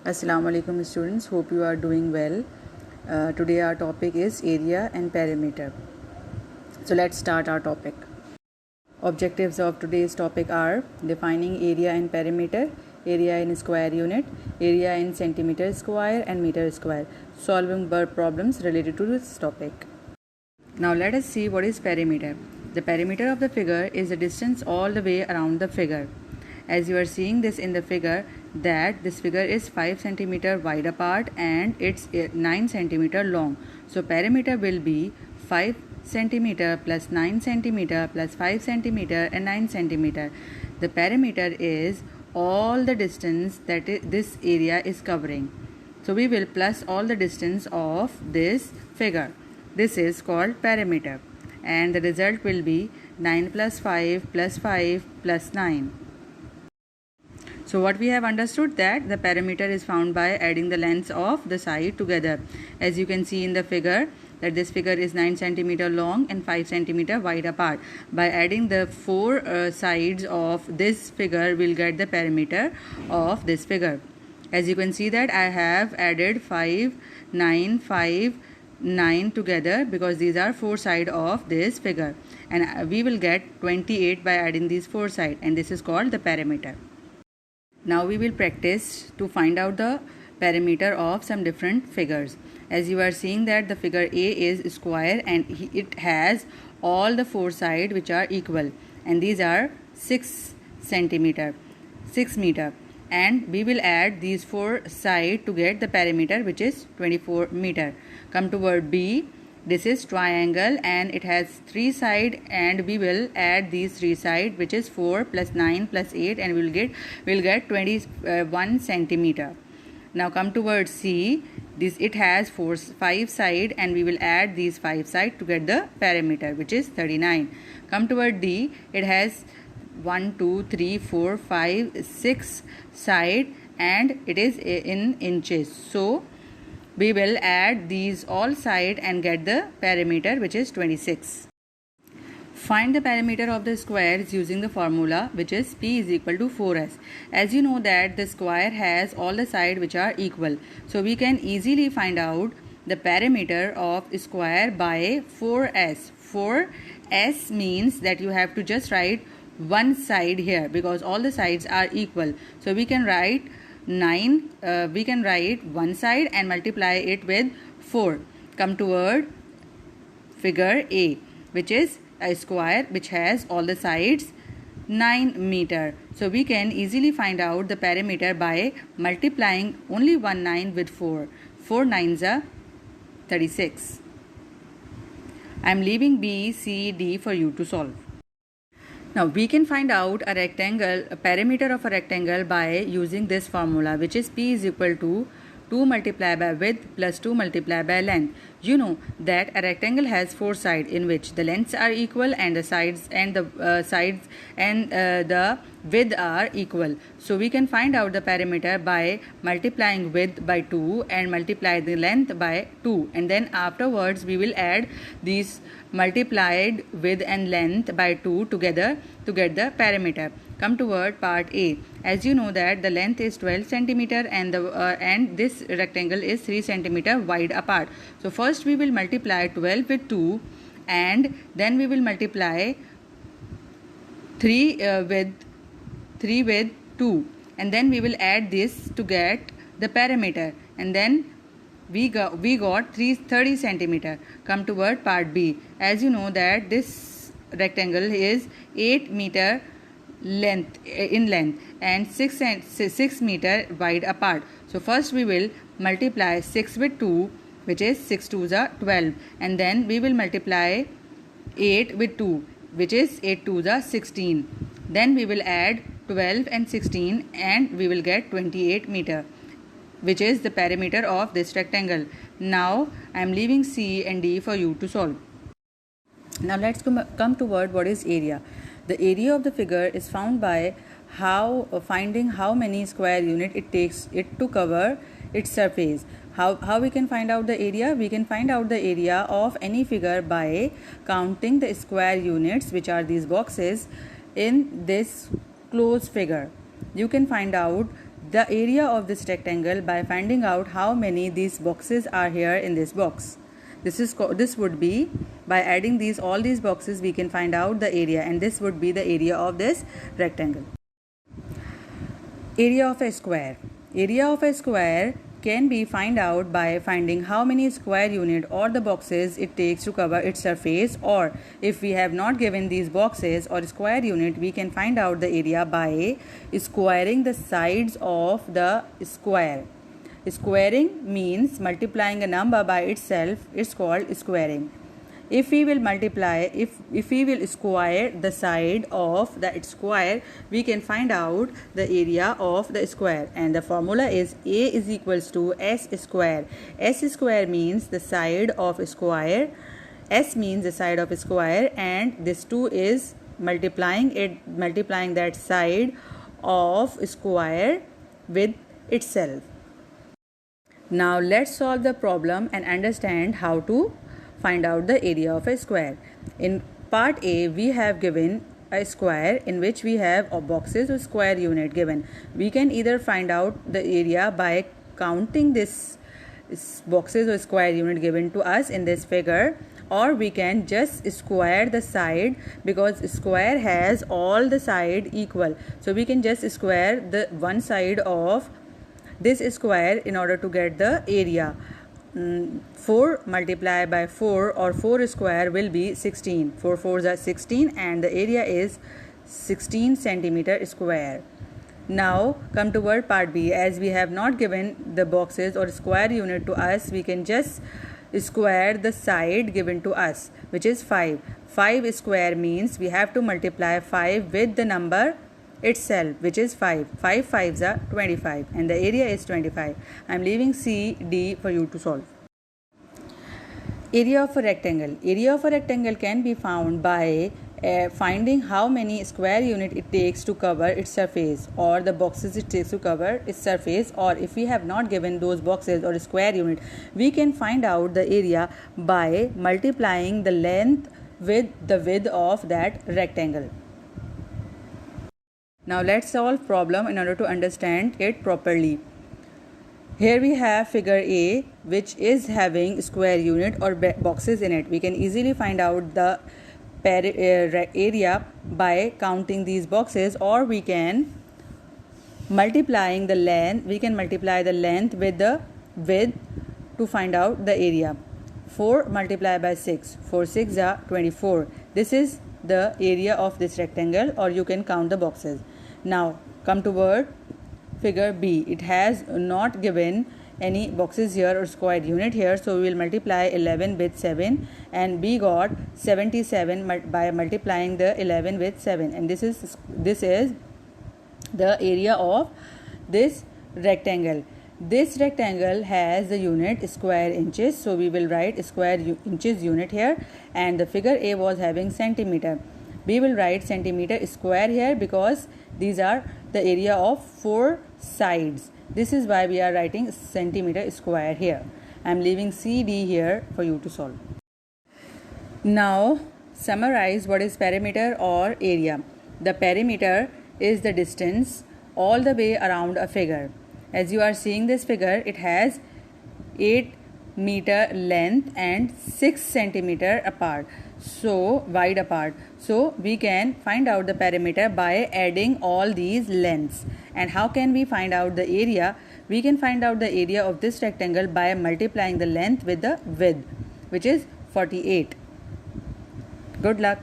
Assalamu alaikum students, hope you are doing well. Today our topic is area and perimeter. So let's start our topic. Objectives of today's topic are defining area and perimeter, area in square unit, area in centimeter square and meter square, solving word problems related to this topic. Now let us see what is perimeter. The perimeter of the figure is the distance all the way around the figure. As you are seeing this in the figure, that this figure is 5 centimeter wide apart and it's 9 centimeter long. So perimeter will be 5 centimeter plus 9 centimeter plus 5 centimeter and 9 centimeter. The perimeter is all the distance that this area is covering. So we will plus all the distance of this figure. This is called perimeter, and the result will be 9 plus 5 plus 5 plus 9. So what we have understood, that the perimeter is found by adding the lengths of the side together. As you can see in the figure, that this figure is 9 centimeter long and 5 centimeter wide apart. By adding the four sides of this figure, we'll get the perimeter of this figure. As you can see that I have added 5, 9, 5, 9 together because these are four sides of this figure, and we will get 28 by adding these four sides, and this is called the perimeter. Now we will practice to find out the perimeter of some different figures. As you are seeing that the figure A is square and it has all the four sides which are equal, and these are 6 centimeter, 6 meter, and we will add these four sides to get the perimeter, which is 24 meter. Come to word B. This is triangle and it has 3 sides, and we will add these 3 sides, which is 4 plus 9 plus 8, and we'll get 21 centimeter. Now come to word C. It has 5 sides, and we will add these 5 sides to get the perimeter, which is 39. Come to word D. It has 1, 2, 3, 4, 5, 6 side, and it is in inches. So we will add these all side and get the perimeter, which is 26. Find the perimeter of the squares using the formula, which is P is equal to 4S. As you know that the square has all the sides which are equal, so we can easily find out the perimeter of square by 4S. 4S means that you have to just write one side here because all the sides are equal. So we can write 9, we can write one side and multiply it with 4. Come toward figure A, which is a square which has all the sides 9 meter. So we can easily find out the perimeter by multiplying only one 9 with 4. 4 9s are 36. I am leaving B, C, D for you to solve. Now we can find out a perimeter of a rectangle by using this formula, which is P is equal to 2 multiplied by width plus 2 multiplied by length. You know that a rectangle has four sides in which the lengths are equal and the sides and the width are equal. So we can find out the perimeter by multiplying width by 2 and multiply the length by 2, and then afterwards we will add these multiplied width and length by 2 together to get the perimeter. Come toward part A. As you know that the length is 12 centimeter and this rectangle is 3 centimeter wide apart. So first we will multiply 12 with 2, and then we will multiply 3 with 2, and then we will add this to get the perimeter, and then we got 30 centimeter. Come toward part B. As you know that this rectangle is 8 meter length and 6 meter wide apart. So first we will multiply 6 with 2, which is 6 2s are 12, and then we will multiply 8 with 2, which is 8 2s are 16. Then we will add 12 and 16 and we will get 28 meter, which is the perimeter of this rectangle. Now I am leaving C and D for you to solve. Now let's come toward what is area. The area of the figure is found by finding how many square unit it takes it to cover its surface. How we can find out the area? We can find out the area of any figure by counting the square units, which are these boxes in this closed figure. You can find out the area of this rectangle by finding out how many these boxes are here in this box. This would be by adding all these boxes we can find out the area, and this would be the area of this rectangle. Area of a square. Area of a square can be find out by finding how many square unit or the boxes it takes to cover its surface, or if we have not given these boxes or square unit, we can find out the area by squaring the sides of the square. Squaring means multiplying a number by itself. It's called squaring. If we will multiply, if we will square the side of that square, we can find out the area of the square, and the formula is A is equals to S square. S square means the side of square, S means the side of square, and this 2 is multiplying that side of square with itself. Now let's solve the problem and understand how to find out the area of a square. In part A, we have given a square in which we have boxes or square unit given. We can either find out the area by counting this boxes or square unit given to us in this figure, or we can just square the side, because square has all the side equal. So we can just square the one side of this square in order to get the area. 4 multiplied by 4 or 4 square will be 16. 4 4s are 16, and the area is 16 centimeter square. Now come toward part B. As we have not given the boxes or square unit to us, we can just square the side given to us, which is 5. 5 square means we have to multiply 5 with the number itself, which is 5. 5 5s are 25, and the area is 25. I am leaving C, D for you to solve. Area of a rectangle. Area of a rectangle can be found by finding how many square unit it takes to cover its surface, or the boxes it takes to cover its surface, or if we have not given those boxes or square unit, we can find out the area by multiplying the length with the width of that rectangle. Now let's solve problem in order to understand it properly. Here we have figure A, which is having square unit or boxes in it. We can easily find out the area by counting these boxes, or we can multiplying the length. We can multiply the length with the width to find out the area. 4 multiplied by 6. 4 6 are 24. This is the area of this rectangle, or you can count the boxes. Now come toward figure B. It has not given any boxes here or square unit here, so we will multiply 11 with 7, and we got 77 by multiplying the 11 with 7, and this is the area of this rectangle. This rectangle has the unit square inches, so we will write square inches unit here, and the figure A was having centimeter. We will write centimeter square here because these are the area of 4 sides. This is why we are writing centimeter square here. I am leaving C, D here for you to solve. Now summarize what is perimeter or area. The perimeter is the distance all the way around a figure. As you are seeing this figure, it has 8 meter length and 6 centimeter apart, so wide apart. So we can find out the perimeter by adding all these lengths. And how can we find out the area? We can find out the area of this rectangle by multiplying the length with the width, which is 48. Good luck.